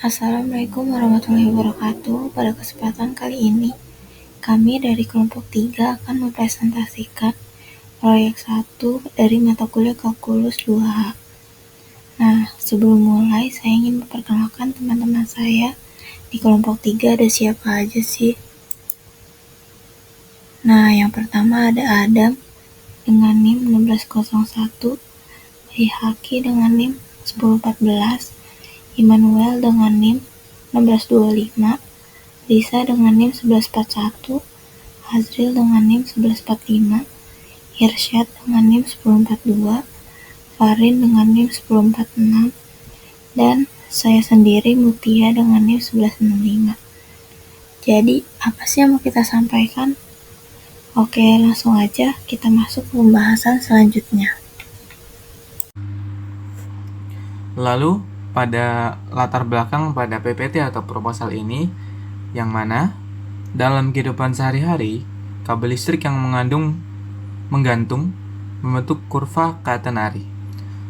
Assalamualaikum warahmatullahi wabarakatuh. Pada kesempatan kali ini, kami dari kelompok 3 akan mempresentasikan proyek 1 dari mata kuliah Kalkulus 2H. Nah, sebelum mulai, saya ingin memperkenalkan teman-teman saya. Di kelompok 3 ada siapa aja sih? Nah, yang pertama ada Adam dengan NIM 1601, Rihaki dengan NIM 1014, Immanuel dengan NIM 1625, Lisa dengan NIM 1141, Azril dengan NIM 1145, Irsyad dengan NIM 1042, Farin dengan NIM 1046, dan saya sendiri Mutia dengan NIM 1165. Jadi, apa sih yang mau kita sampaikan? Oke, langsung aja kita masuk ke pembahasan selanjutnya. Lalu, pada latar belakang pada PPT atau proposal ini, yang mana dalam kehidupan sehari-hari, kabel listrik yang menggantung membentuk kurva catenary,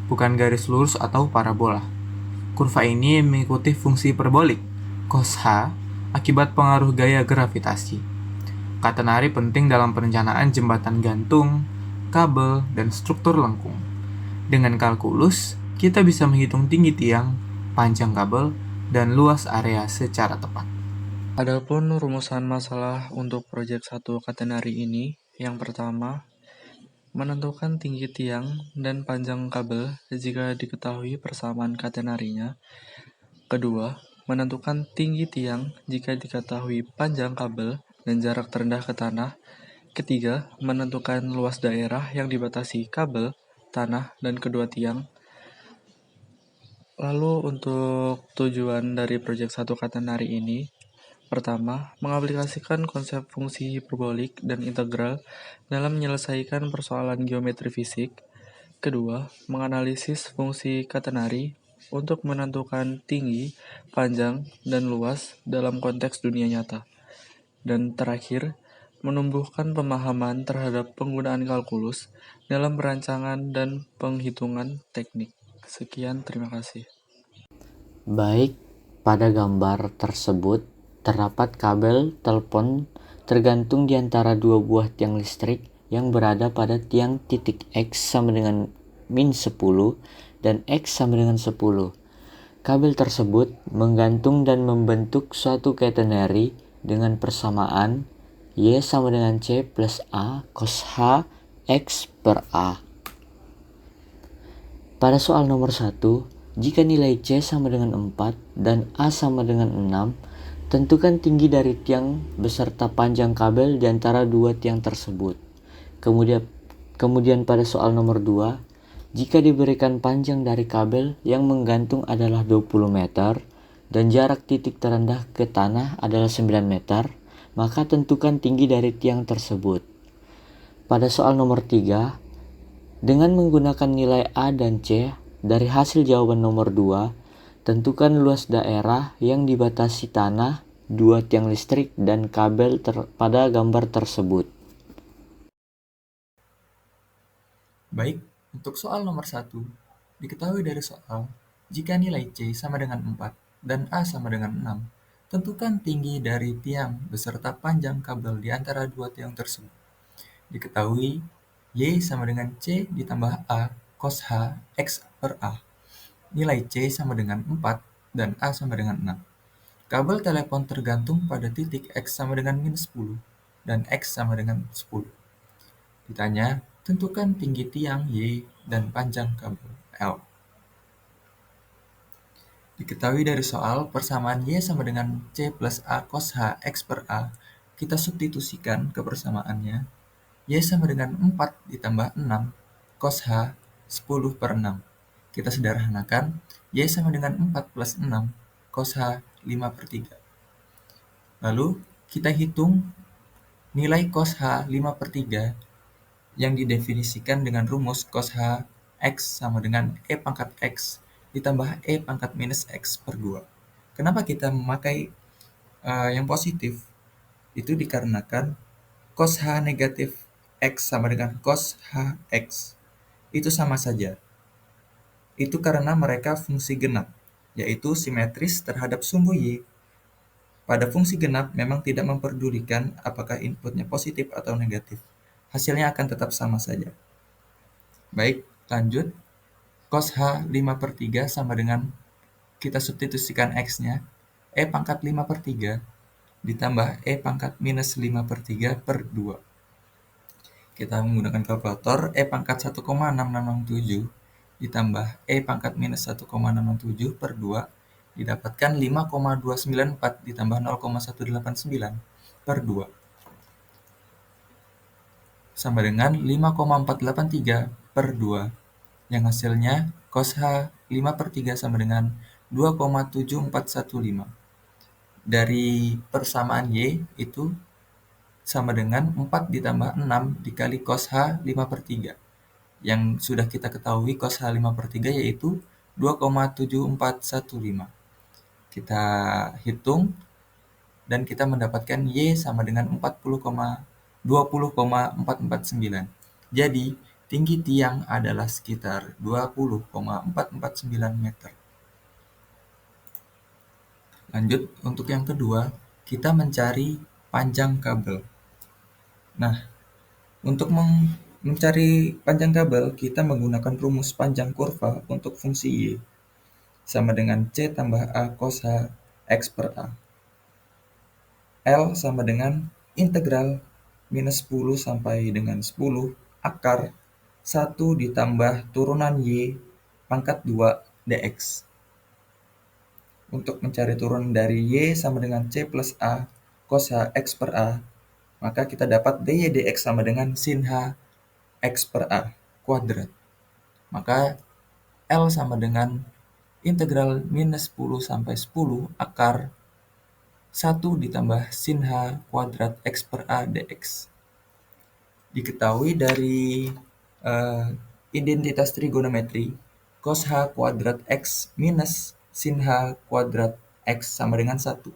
bukan garis lurus atau parabola. Kurva ini mengikuti fungsi hiperbolik cos H akibat pengaruh gaya gravitasi. Catenary penting dalam perencanaan jembatan gantung, kabel, dan struktur lengkung. Dengan kalkulus, kita bisa menghitung tinggi tiang, panjang kabel, dan luas area secara tepat. Adapun rumusan masalah untuk proyek 1 catenary ini, yang pertama, menentukan tinggi tiang dan panjang kabel jika diketahui persamaan catenary-nya. Kedua, menentukan tinggi tiang jika diketahui panjang kabel dan jarak terendah ke tanah. Ketiga, menentukan luas daerah yang dibatasi kabel, tanah, dan kedua tiang. Lalu untuk tujuan dari proyek 1 catenary ini, pertama, mengaplikasikan konsep fungsi hiperbolik dan integral dalam menyelesaikan persoalan geometri fisik. Kedua, menganalisis fungsi catenary untuk menentukan tinggi, panjang, dan luas dalam konteks dunia nyata. Dan terakhir, menumbuhkan pemahaman terhadap penggunaan kalkulus dalam perancangan dan penghitungan teknik. Sekian, terima kasih. Baik, pada gambar tersebut terdapat kabel telepon tergantung di antara dua buah tiang listrik yang berada pada tiang titik X sama dengan min 10 dan X sama dengan 10. Kabel tersebut menggantung dan membentuk suatu catenary dengan persamaan Y sama dengan C plus A cos H X per A. Pada soal nomor 1, jika nilai C sama dengan 4 dan A sama dengan 6, tentukan tinggi dari tiang beserta panjang kabel di antara dua tiang tersebut. Kemudian pada soal nomor 2, jika diberikan panjang dari kabel yang menggantung adalah 20 meter dan jarak titik terendah ke tanah adalah 9 meter, maka tentukan tinggi dari tiang tersebut. Pada soal nomor 3, dengan menggunakan nilai A dan C dari hasil jawaban nomor 2, tentukan luas daerah yang dibatasi tanah, dua tiang listrik, dan kabel pada gambar tersebut. Baik, untuk soal nomor 1, diketahui dari soal, jika nilai C sama dengan 4 dan A sama dengan 6, tentukan tinggi dari tiang beserta panjang kabel di antara dua tiang tersebut. Diketahui, Y sama dengan C ditambah A cos H X per A. Nilai C sama dengan 4 dan A sama dengan 6. Kabel telepon tergantung pada titik X sama dengan min 10 dan X sama dengan 10. Ditanya, tentukan tinggi tiang Y dan panjang kabel L. Diketahui dari soal, persamaan Y sama dengan C plus A cos H X per A, kita substitusikan ke persamaannya. Y sama dengan 4 ditambah 6 cos H 10 per 6. Kita sederhanakan, Y sama dengan 4 plus 6 cos H 5 per 3. Lalu, kita hitung nilai cos H 5 per 3 yang didefinisikan dengan rumus cos H X sama dengan E pangkat X ditambah E pangkat minus X per 2. Kenapa kita memakai yang positif? Itu dikarenakan cos H negatif X sama dengan cos H X. Itu sama saja. Itu karena mereka fungsi genap. yaitu simetris terhadap sumbu Y. Pada fungsi genap memang tidak memperdulikan apakah inputnya positif atau negatif. Hasilnya akan tetap sama saja. Baik, lanjut. Cos H 5/3 sama dengan, kita substitusikan X-nya, E pangkat 5/3 ditambah E pangkat minus 5/3 per 2. Kita menggunakan kalkulator, E pangkat 1,667 ditambah E pangkat minus 1,667 per 2 didapatkan 5,294 ditambah 0,189 per 2 sama dengan 5,483 per 2, yang hasilnya cos H 5/3 sama dengan 2,7415. Dari persamaan Y itu sama dengan 4 ditambah 6 dikali cos H 5/3. Yang sudah kita ketahui cos H 5/3 yaitu 2,7415. Kita hitung dan kita mendapatkan Y sama dengan 20,449. Jadi, tinggi tiang adalah sekitar 20,449 meter. Lanjut, untuk yang kedua, kita mencari panjang kabel. Nah, untuk mencari panjang kabel, kita menggunakan rumus panjang kurva untuk fungsi Y, sama dengan C tambah A cos H X per A. L sama dengan integral minus 10 sampai dengan 10 akar 1 ditambah turunan Y pangkat 2 dx. Untuk mencari turunan dari Y sama dengan C plus A cos H X per A, maka kita dapat dy dx sama dengan sin H X per A kuadrat. Maka L sama dengan integral minus 10 sampai 10 akar 1 ditambah sin H kuadrat X per A dx. Diketahui dari identitas trigonometri, cos H kuadrat X minus sin H kuadrat X sama dengan 1.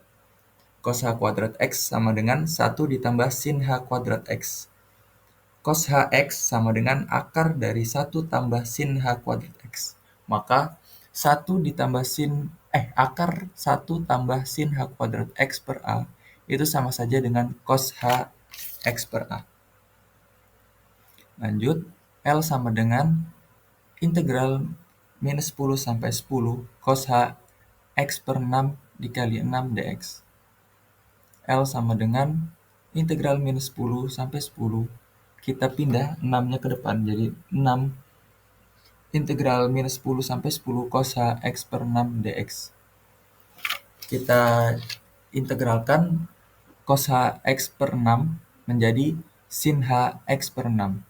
Cos H kuadrat X sama dengan 1 ditambah sin H kuadrat X. Cos HX sama dengan akar dari 1 tambah sin H kuadrat X. Maka 1 ditambah akar 1 tambah sin H kuadrat X per A itu sama saja dengan cos H X per A. Lanjut, L sama dengan integral minus 10 sampai 10 cos H X per 6 dikali 6 dx. L sama dengan integral minus 10 sampai 10. Kita pindah 6-nya ke depan, jadi 6 integral minus 10 sampai 10 cos H X per 6 dx. Kita integralkan cos H X per 6 menjadi sin H X per 6.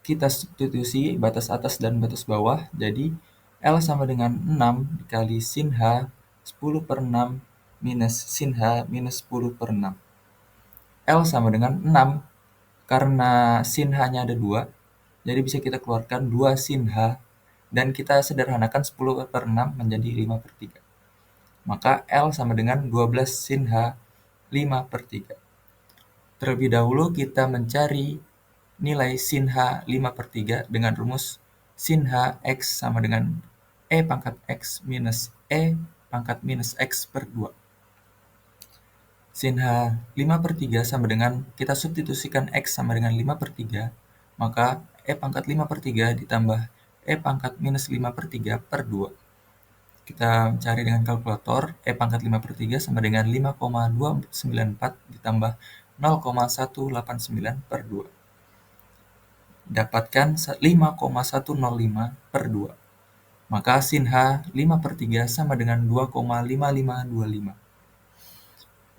Kita substitusi batas atas dan batas bawah, jadi L sama dengan 6 dikali sin H 10 per 6 minus sin H minus 10 per 6. L sama dengan 6, karena sin H-nya ada 2, jadi bisa kita keluarkan 2 sin H, dan kita sederhanakan 10 per 6 menjadi 5/3. Maka L sama dengan 12 sin H 5/3. Terlebih dahulu kita mencari nilai sin H 5/3 dengan rumus sin H X sama dengan E pangkat X minus E pangkat minus X per 2. Sin H 5/3 sama dengan, kita substitusikan X sama dengan 5/3, maka E pangkat 5/3 ditambah E pangkat minus 5/3 per 2. Kita cari dengan kalkulator, E pangkat 5/3 sama dengan 5,294 ditambah 0,189 per 2. Dapatkan 5,105 per 2. Maka sin H 5/3 sama dengan 2,5525.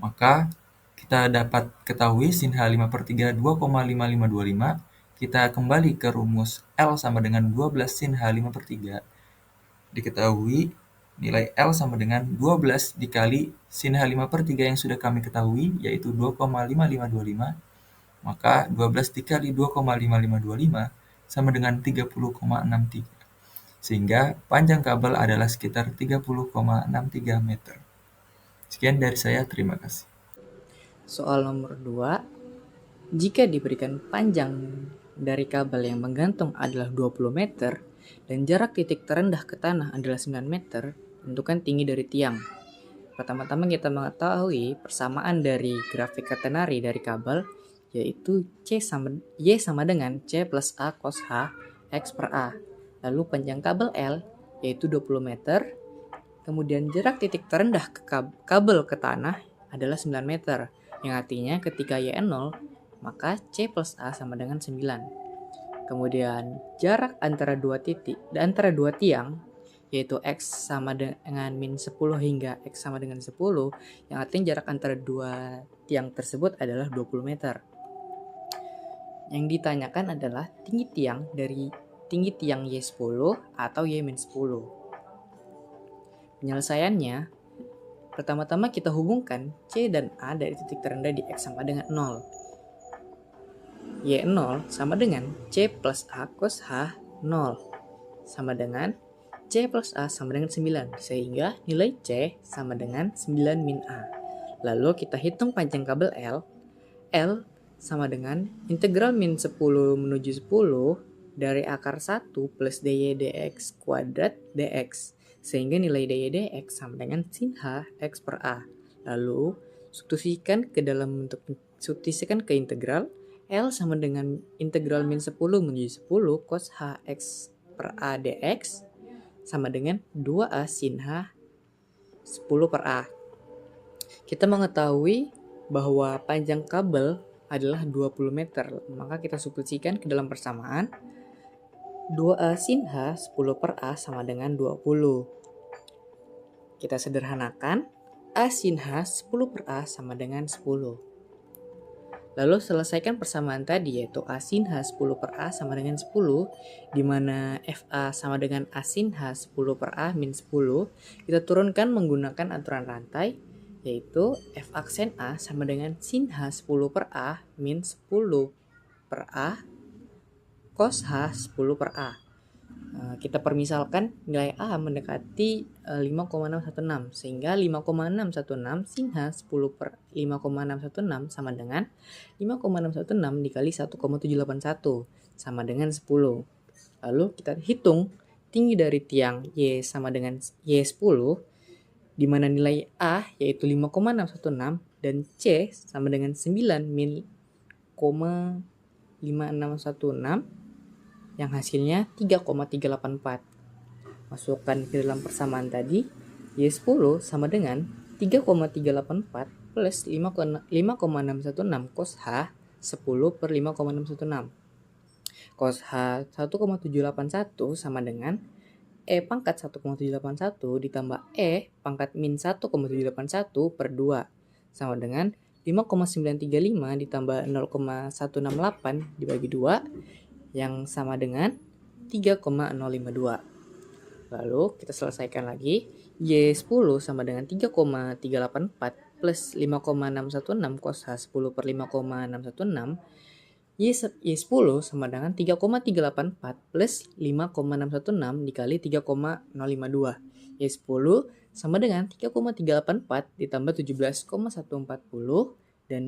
Maka kita dapat ketahui sin H 5/3 2,5525. Kita kembali ke rumus L sama dengan 12 sin H 5/3. Diketahui nilai L sama dengan 12 dikali sin H 5/3 yang sudah kami ketahui, yaitu 2,5525. Maka 12 dikali 2,5525 sama dengan 30,63. Sehingga panjang kabel adalah sekitar 30,63 meter. Sekian dari saya, terima kasih. Soal nomor 2, jika diberikan panjang dari kabel yang menggantung adalah 20 meter dan jarak titik terendah ke tanah adalah 9 meter, tentukan tinggi dari tiang. Pertama-tama kita mengetahui persamaan dari grafik katenari dari kabel, yaitu Y sama dengan C plus A cos H X per A. Lalu panjang kabel L yaitu 20 meter, kemudian jarak titik terendah ke kabel ke tanah adalah 9 meter, yang artinya ketika Y0, maka C plus A sama dengan 9. Kemudian jarak antara dua tiang, yaitu X sama dengan min 10 hingga X sama dengan 10, yang artinya jarak antara dua tiang tersebut adalah 20 meter. Yang ditanyakan adalah tinggi tiang dari tinggi tiang Y10 atau Y-10. Penyelesaiannya, pertama-tama kita hubungkan C dan A dari titik terendah di X sama dengan 0. Y0 sama dengan C plus A cos H 0 sama dengan C plus A sama dengan 9, sehingga nilai C sama dengan 9 min A. Lalu kita hitung panjang kabel L. L sama dengan integral min 10 menuju 10 dari akar 1 plus dy dx kuadrat dx, sehingga nilai dy dx sama dengan sin H X per A. Lalu substitusikan ke integral. L sama dengan integral min 10 menuju 10 cos H X per A dx sama dengan 2A sin H 10 per A. Kita mengetahui bahwa panjang kabel adalah 20 meter, maka kita substitusikan ke dalam persamaan. 2A sin H 10 per A sama dengan 20. Kita sederhanakan, A sin H 10 per A sama dengan 10. Lalu selesaikan persamaan tadi, yaitu A sin H 10 per A sama dengan 10, di mana FA sama dengan A sin H 10 per A min 10. Kita turunkan menggunakan aturan rantai, yaitu F aksen A sama dengan sin H 10 per A min 10 per A cos H 10 per A. Kita permisalkan nilai A mendekati 5,616, sehingga 5,616 sin H 10 per 5,616 sama dengan 5,616 dikali 1,781 sama dengan 10. Lalu kita hitung tinggi dari tiang Y sama dengan Y10, di mana nilai A yaitu 5,616 dan C sama dengan 9 min 0,5616, yang hasilnya 3,384. Masukkan ke dalam persamaan tadi, Y10 sama dengan 3,384 plus 5,616 cos H 10 per 5,616. Cos H 1,781 sama dengan E pangkat 1,781 ditambah E pangkat min 1,781 per 2 sama dengan 5,935 ditambah 0,168 dibagi 2 yang sama dengan 3,052. Lalu kita selesaikan lagi. Y10 sama dengan 3,384 plus 5,616 cos H 10 per 5,616. Y10 sama dengan 3,384 plus 5,616 dikali 3,052. Y10 sama dengan 3,384 ditambah 17,140 dan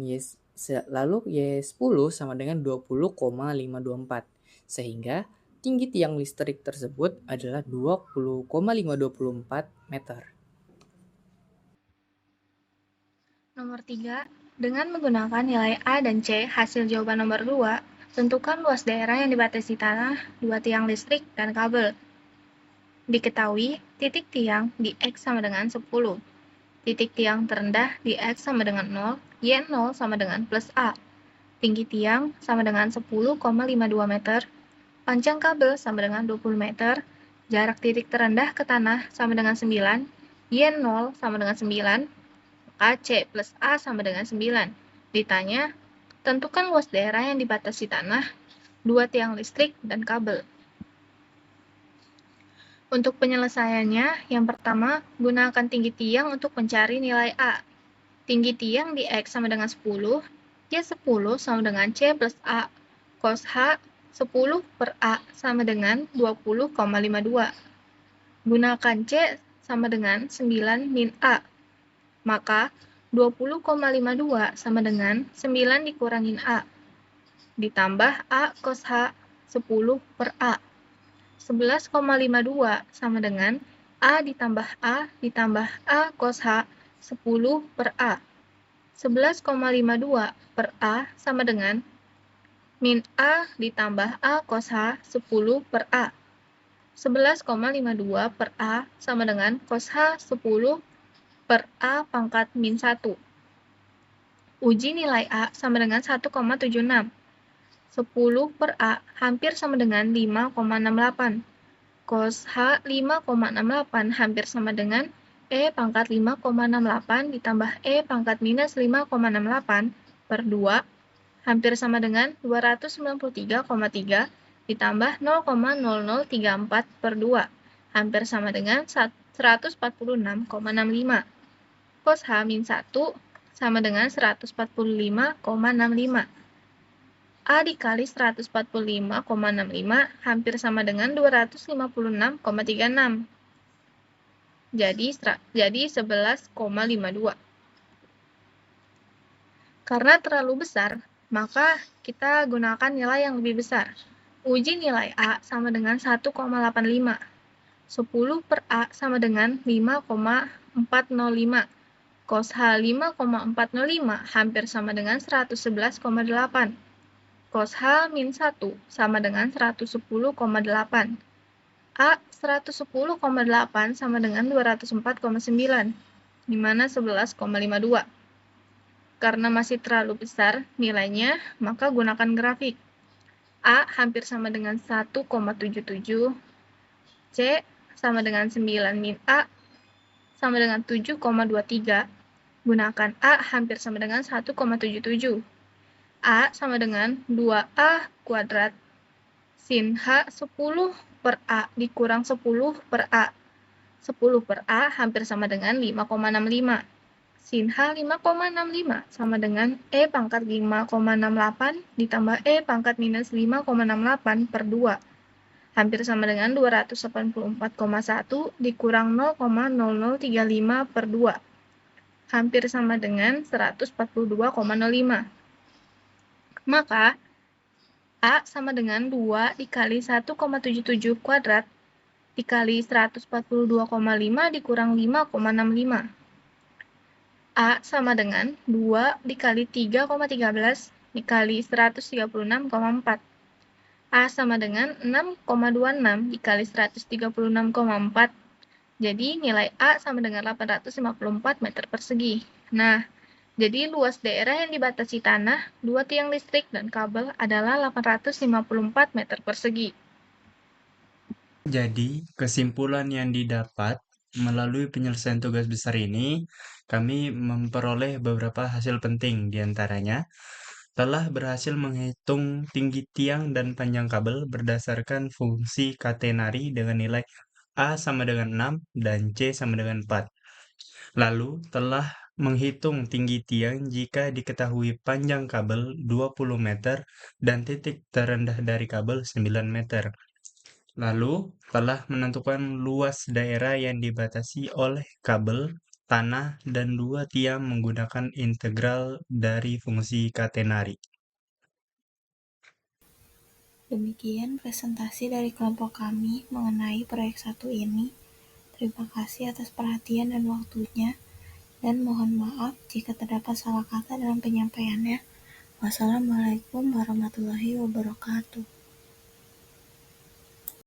lalu Y10 sama dengan 20,524. Sehingga tinggi tiang listrik tersebut adalah 20,524 meter. Nomor 3. Dengan menggunakan nilai A dan C hasil jawaban nomor 2, tentukan luas daerah yang dibatasi tanah, dua tiang listrik, dan kabel. Diketahui, titik tiang di X sama dengan 10. Titik tiang terendah di X sama dengan 0, Y0 sama dengan plus A. Tinggi tiang sama dengan 10,52 meter. Panjang kabel sama dengan 20 meter, jarak titik terendah ke tanah sama dengan 9, Y0 sama dengan 9, maka C plus A sama dengan 9. Ditanya, tentukan luas daerah yang dibatasi tanah, dua tiang listrik, dan kabel. Untuk penyelesaiannya, yang pertama, gunakan tinggi tiang untuk mencari nilai A. Tinggi tiang di X sama dengan 10, Y10 sama dengan C plus A, cos H 10 per A sama dengan 20,52. Gunakan C sama dengan 9 min A. Maka 20,52 sama dengan 9 dikurangin A. Ditambah A cos H 10 per A. 11,52 sama dengan A ditambah A ditambah A cos H 10 per A. 11,52 per A sama dengan min A ditambah A cos H 10 per A. 11,52 per A sama dengan cos H 10 per A pangkat min 1. Uji nilai A sama dengan 1,76. 10 per A hampir sama dengan 5,68. Cos H 5,68 hampir sama dengan E pangkat 5,68 ditambah E pangkat minus 5,68 per 2 hampir sama dengan 293,3 ditambah 0,0034 per 2 hampir sama dengan 146,65. Cos H min 1 sama dengan 145,65. A dikali 145,65 hampir sama dengan 256,36. Jadi 11,52. Karena terlalu besar, maka kita gunakan nilai yang lebih besar. Uji nilai A sama dengan 1,85. 10 per A sama dengan 5,405. Cos H 5,405 hampir sama dengan 111,8. Cos H min 1 sama dengan 110,8. A 110,8 sama dengan 204,9, di mana 11,52. Karena masih terlalu besar nilainya, maka gunakan grafik. A hampir sama dengan 1,77, C sama dengan 9 min A sama dengan 7,23. Gunakan A hampir sama dengan 1,77. A sama dengan 2A kuadrat sin H 10 per A dikurang 10 per A. 10 per A hampir sama dengan 5,65. Sin H 5,65 sama dengan E pangkat 5,68 ditambah E pangkat minus 5,68 per 2. Hampir sama dengan 284,1 dikurang 0,0035 per 2. Hampir sama dengan 142,05. Maka, A sama dengan 2 dikali 1,77 kuadrat dikali 142,5 dikurang 5,65. A sama dengan 2 dikali 3,13 dikali 136,4. A sama dengan 6,26 dikali 136,4. Jadi nilai A sama dengan 854 meter persegi. Nah, jadi luas daerah yang dibatasi tanah, 2 tiang listrik, dan kabel adalah 854 meter persegi. Jadi, kesimpulan yang didapat melalui penyelesaian tugas besar ini, kami memperoleh beberapa hasil penting, diantaranya telah berhasil menghitung tinggi tiang dan panjang kabel berdasarkan fungsi katenari dengan nilai A sama dengan 6 dan C sama dengan 4. Lalu, telah menghitung tinggi tiang jika diketahui panjang kabel 20 meter dan titik terendah dari kabel 9 meter. Lalu, telah menentukan luas daerah yang dibatasi oleh kabel, tanah, dan 2 tiang menggunakan integral dari fungsi katenari. Demikian presentasi dari kelompok kami mengenai proyek 1 ini. Terima kasih atas perhatian dan waktunya, dan mohon maaf jika terdapat salah kata dalam penyampaiannya. Wassalamualaikum warahmatullahi wabarakatuh.